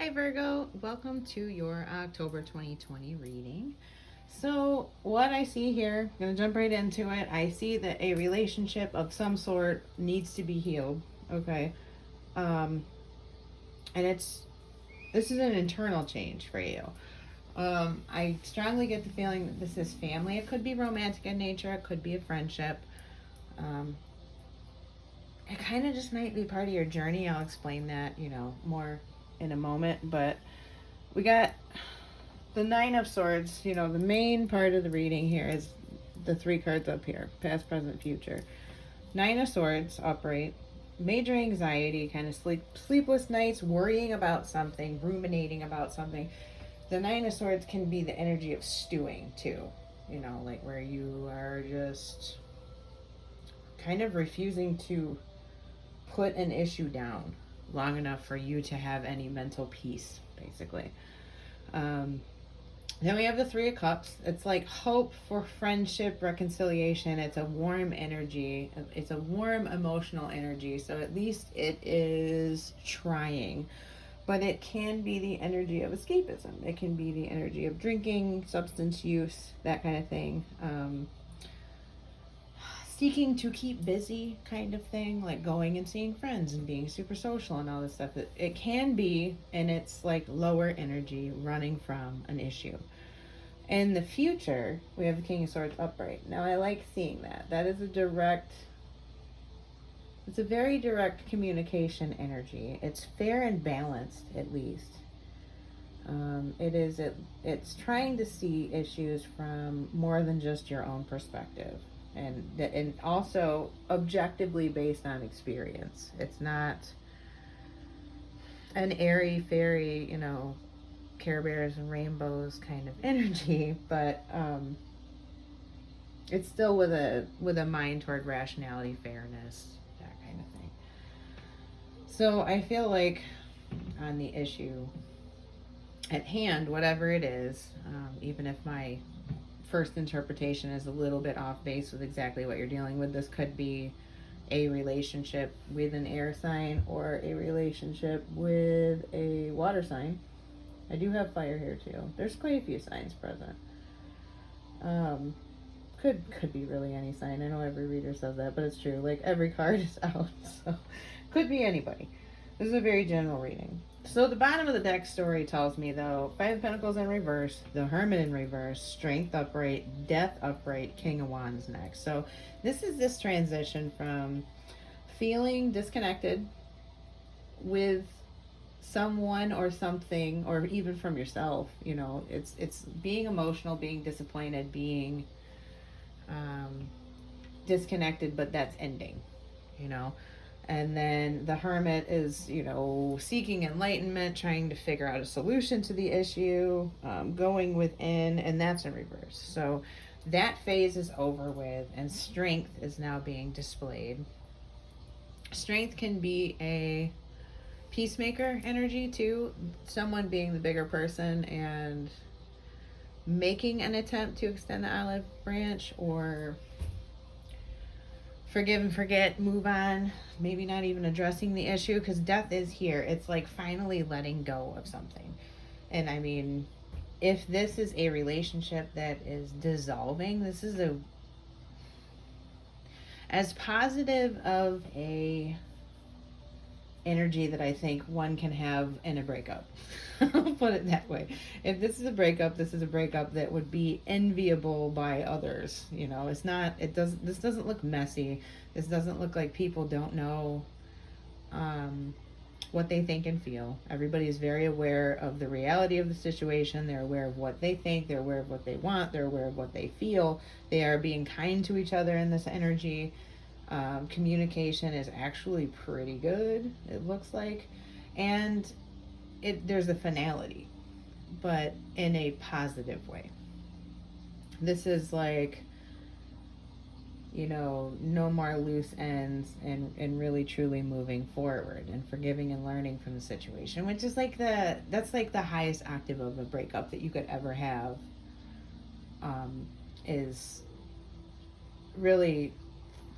Hi Virgo, welcome to your October 2020 reading. So, what I see here, I'm going to jump right into it. I see that a relationship of some sort needs to be healed, okay? Um, and this is an internal change for you. I strongly get the feeling that this is family. It could be romantic in nature, it could be a friendship. Um, it kind of just might be part of your journey. I'll explain that, more in a moment, but we got the Nine of Swords. The main part of the reading here is the three cards up here: past, present, future. Nine of Swords, upright. Major anxiety, kind of sleepless nights, worrying about something, ruminating about something. The Nine of Swords can be the energy of stewing, too. Like where you are just kind of refusing to put an issue down long enough for you to have any mental peace, basically. Um, Then we have the Three of Cups. It's like hope for friendship, reconciliation. It's a warm energy. It's a warm emotional energy. So at least it is trying. But it can be the energy of escapism. It can be the energy of drinking, substance use, that kind of thing. Seeking to keep busy kind of thing, like going and seeing friends and being super social and all this stuff. It can be, and it's like lower energy running from an issue. In the future, we have the King of Swords upright. Now, I like seeing that. That is it's a very direct communication energy. It's fair and balanced, at least. It's trying to see issues from more than just your own perspective, and also objectively based on experience. It's not an airy fairy, Care Bears and rainbows kind of energy, but it's still with a mind toward rationality, fairness, that kind of thing. So I feel like on the issue at hand, whatever it is, even if my first interpretation is a little bit off base with exactly what you're dealing with, this could be a relationship with an air sign or a relationship with a water sign. I do have fire here too. There's quite a few signs present. Um, could be really any sign. I know every reader says that, but it's true. Like every card is out, so could be anybody. This is a very general reading. So the bottom of the deck story tells me though: Five of Pentacles in reverse, the Hermit in reverse, Strength upright, Death upright, King of Wands next. So this is this transition from feeling disconnected with someone or something, or even from yourself. It's being emotional, being disappointed, being disconnected, but that's ending. you know and then the Hermit is seeking enlightenment, trying to figure out a solution to the issue, going within, and that's in reverse. So that phase is over with, and Strength is now being displayed. Strength can be a peacemaker energy too, someone being the bigger person and making an attempt to extend the olive branch, or forgive and forget, move on, maybe not even addressing the issue, because Death is here. It's like finally letting go of something. And I mean, if this is a relationship that is dissolving, this is as positive of a energy that I think one can have in a breakup. I'll put it that way. If this is a breakup, this is a breakup that would be enviable by others. It's not, this doesn't look messy. This doesn't look like people don't know what they think and feel. Everybody is very aware of the reality of the situation. They're aware of what they think. They're aware of what they want. They're aware of what they feel. They are being kind to each other in this energy. Communication is actually pretty good, it looks like, and there's a finality, but in a positive way. This is like, no more loose ends, and really truly moving forward and forgiving and learning from the situation, which is like that's like the highest octave of a breakup that you could ever have. Is really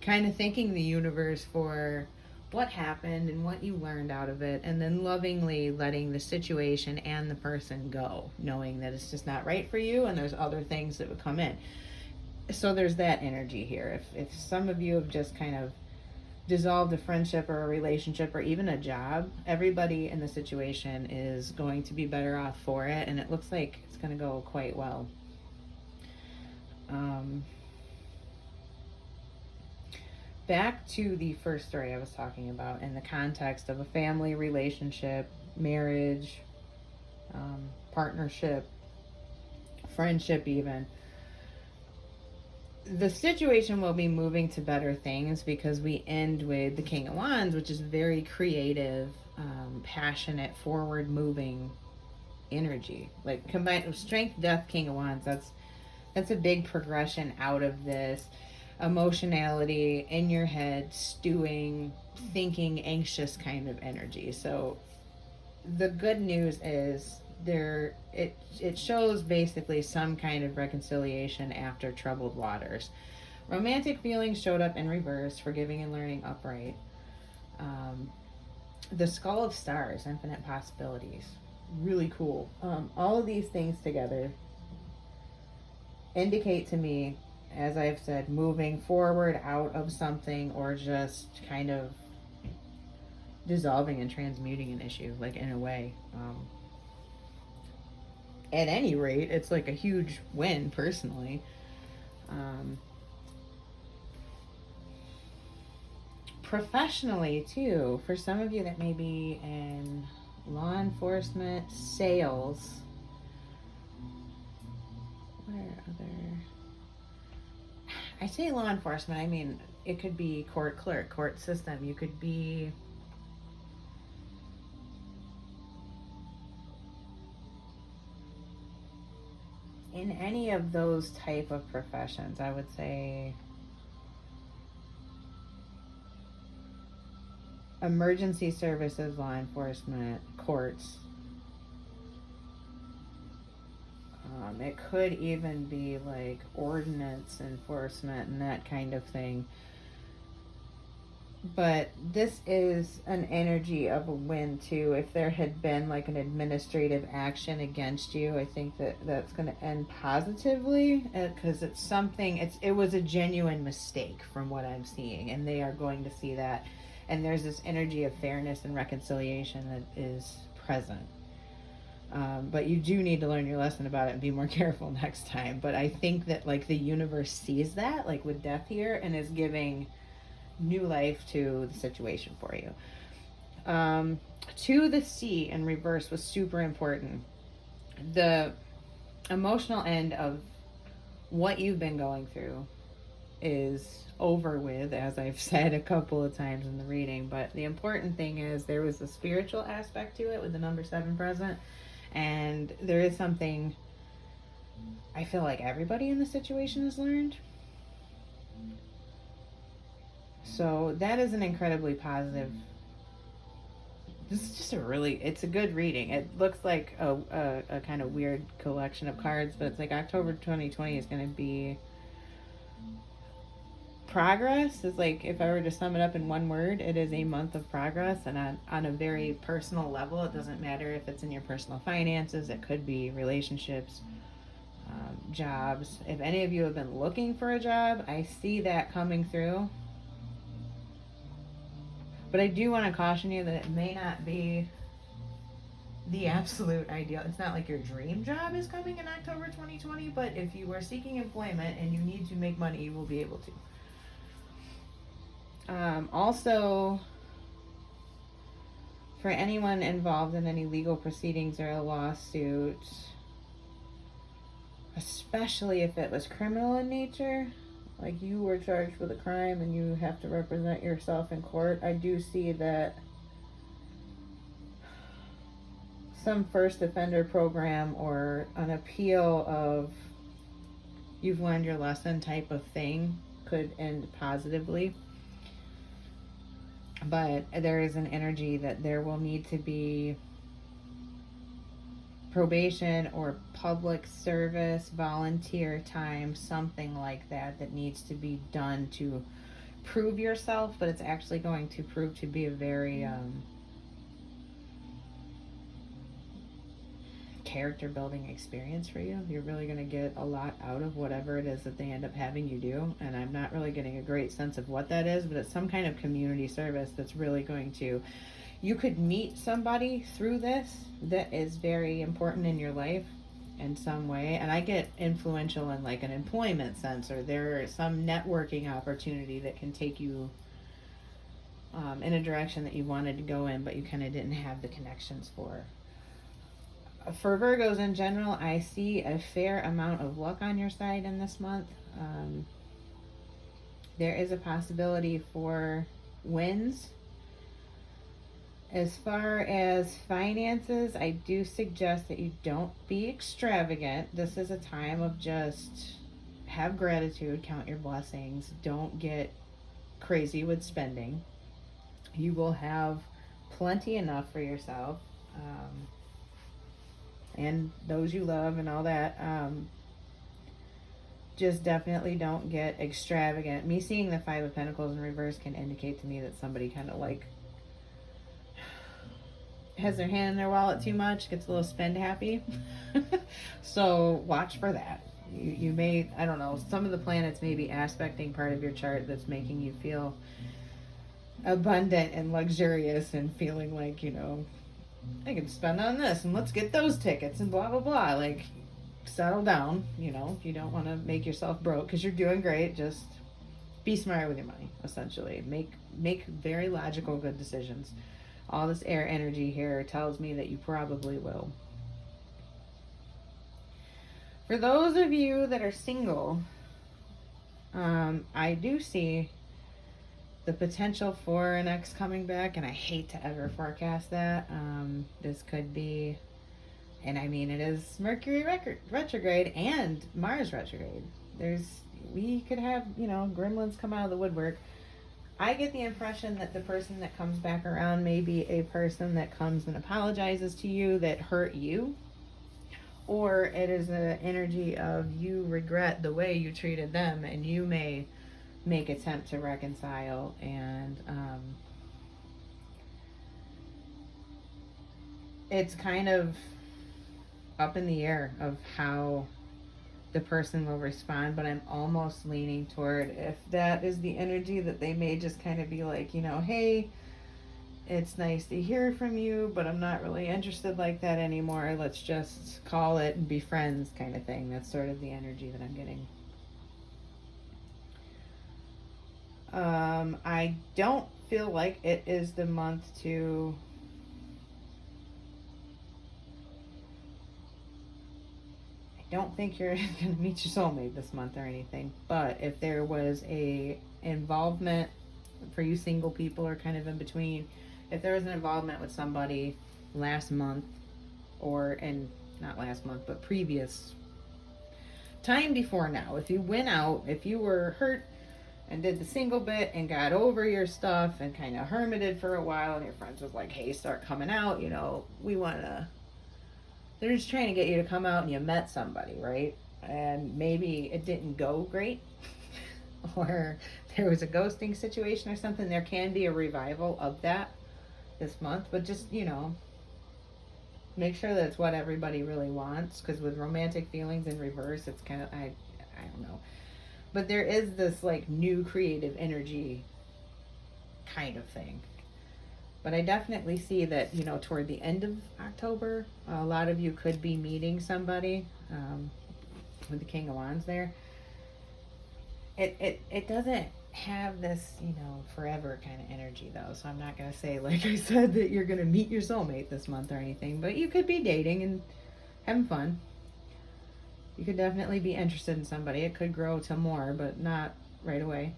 kind of thanking the universe for what happened and what you learned out of it, and then lovingly letting the situation and the person go, knowing that it's just not right for you and there's other things that would come in. So there's that energy here. If some of you have just kind of dissolved a friendship or a relationship or even a job, everybody in the situation is going to be better off for it, and it looks like it's going to go quite well. Back to the first story I was talking about in the context of a family relationship, marriage, partnership, friendship, even. The situation will be moving to better things because we end with the King of Wands, which is very creative, passionate, forward moving energy. Like combined with Strength, Death, King of Wands, that's a big progression out of this emotionality in your head, stewing, thinking, anxious kind of energy. So the good news is it shows basically some kind of reconciliation after troubled waters. Romantic feelings showed up in reverse, forgiving and learning upright. The Skull of Stars, infinite possibilities, really cool. All of these things together indicate to me, as I've said, moving forward out of something or just kind of dissolving and transmuting an issue, like in a way. At any rate, it's like a huge win personally. Professionally, too, for some of you that may be in law enforcement, sales, I say law enforcement, I mean, it could be court clerk, court system. You could be in any of those type of professions. I would say emergency services, law enforcement, courts. It could even be like ordinance enforcement and that kind of thing. But this is an energy of a win too. If there had been like an administrative action against you, I think that's going to end positively because it's something. It was a genuine mistake from what I'm seeing, and they are going to see that. And there's this energy of fairness and reconciliation that is present. But you do need to learn your lesson about it and be more careful next time. But I think that like the universe sees that, like with death here, and is giving new life to the situation for you. To the sea in reverse was super important. The emotional end of what you've been going through is over with, as I've said a couple of times in the reading. But the important thing is there was a spiritual aspect to it with the number 7 present. And there is something I feel like everybody in the situation has learned. So that is an incredibly positive. This is just it's a good reading. It looks like a kind of weird collection of cards, but it's like October 2020 is going to be progress. Is like, if I were to sum it up in one word, it is a month of progress, and on a very personal level. It doesn't matter if it's in your personal finances, it could be relationships, jobs. If any of you have been looking for a job, I see that coming through. But I do want to caution you that it may not be the absolute ideal. It's not like your dream job is coming in October 2020, but if you are seeking employment and you need to make money, you will be able to. Also, for anyone involved in any legal proceedings or a lawsuit, especially if it was criminal in nature, like you were charged with a crime and you have to represent yourself in court, I do see that some first offender program or an appeal of you've learned your lesson type of thing could end positively. But there is an energy that there will need to be probation or public service, volunteer time, something like that needs to be done to prove yourself, but it's actually going to prove to be a very character building experience for you. You're really going to get a lot out of whatever it is that they end up having you do. And I'm not really getting a great sense of what that is, but it's some kind of community service that's really going to, you could meet somebody through this that is very important in your life in some way. And I get influential in like an employment sense, or there's some networking opportunity that can take you in a direction that you wanted to go in, but you kind of didn't have the connections for. For Virgos in general, I see a fair amount of luck on your side in this month. There is a possibility for wins. As far as finances, I do suggest that you don't be extravagant. This is a time of just have gratitude, count your blessings. Don't get crazy with spending. You will have plenty enough for yourself. And those you love and all that. Just definitely don't get extravagant. Me seeing the Five of Pentacles in reverse can indicate to me that somebody kind of like has their hand in their wallet too much, gets a little spend happy. So watch for that. You may, I don't know, some of the planets may be aspecting part of your chart that's making you feel abundant and luxurious and feeling like, you know, I can spend on this and let's get those tickets and blah blah blah. Like, settle down. You know, you don't want to make yourself broke because you're doing great. Just be smart with your money. Essentially, make very logical, good decisions. All this air energy here tells me that you probably will. For those of you that are single, I do see the potential for an ex coming back, and I hate to ever forecast that. This could be, and I mean, it is Mercury retrograde and Mars retrograde. We could have, you know, gremlins come out of the woodwork. I get the impression that the person that comes back around may be a person that comes and apologizes to you that hurt you, or it is an energy of you regret the way you treated them, and you may make attempt to reconcile. And it's kind of up in the air of how the person will respond, but I'm almost leaning toward, if that is the energy, that they may just kind of be like, you know, hey, it's nice to hear from you, but I'm not really interested like that anymore. Let's just call it and be friends, kind of thing. That's sort of the energy that I'm getting. I don't feel like it is the month to I don't think you're going to meet your soulmate this month or anything, but if there was a involvement for you single people or kind of in between, if there was an involvement with somebody last month, or not last month, but previous time before now, if you went out, if you were hurt and did the single bit and got over your stuff and kind of hermited for a while, and your friends was like, hey, start coming out, you know, they're just trying to get you to come out, and you met somebody, right? And maybe it didn't go great, or there was a ghosting situation or something. There can be a revival of that this month, but just, you know, make sure that it's what everybody really wants, because with romantic feelings in reverse, it's kind of, I don't know. But there is this like new creative energy kind of thing. But I definitely see that, you know, toward the end of October, a lot of you could be meeting somebody with the King of Wands there. It doesn't have this, you know, forever kind of energy though. So I'm not going to say, like I said, that you're going to meet your soulmate this month or anything. But you could be dating and having fun. You could definitely be interested in somebody. It could grow to more, but not right away.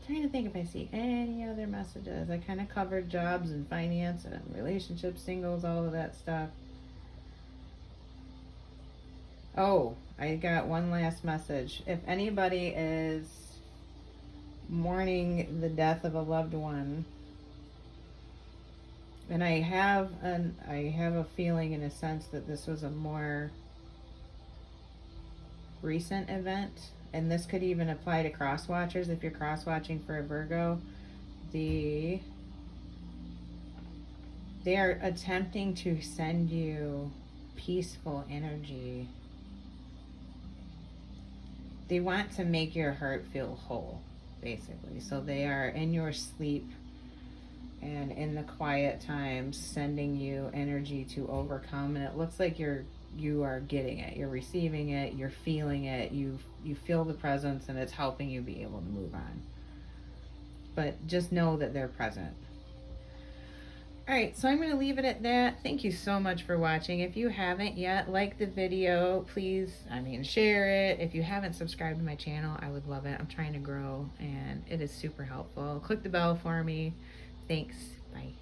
Trying to think if I see any other messages. I kind of covered jobs and finance and relationships, singles, all of that stuff. Oh, I got one last message. If anybody is mourning the death of a loved one, and I have a feeling in a sense that this was a more recent event, and this could even apply to cross watchers if you're cross watching for a Virgo. They are attempting to send you peaceful energy. They want to make your heart feel whole, basically. So they are in your sleep and in the quiet times sending you energy to overcome, and it looks like you are getting it, you're receiving it, you're feeling it, you feel the presence, and it's helping you be able to move on. But just know that they're present. Alright, so I'm going to leave it at that. Thank you so much for watching. If you haven't yet, like the video, please, share it. If you haven't subscribed to my channel, I would love it. I'm trying to grow, and it is super helpful. Click the bell for me. Thanks. Bye.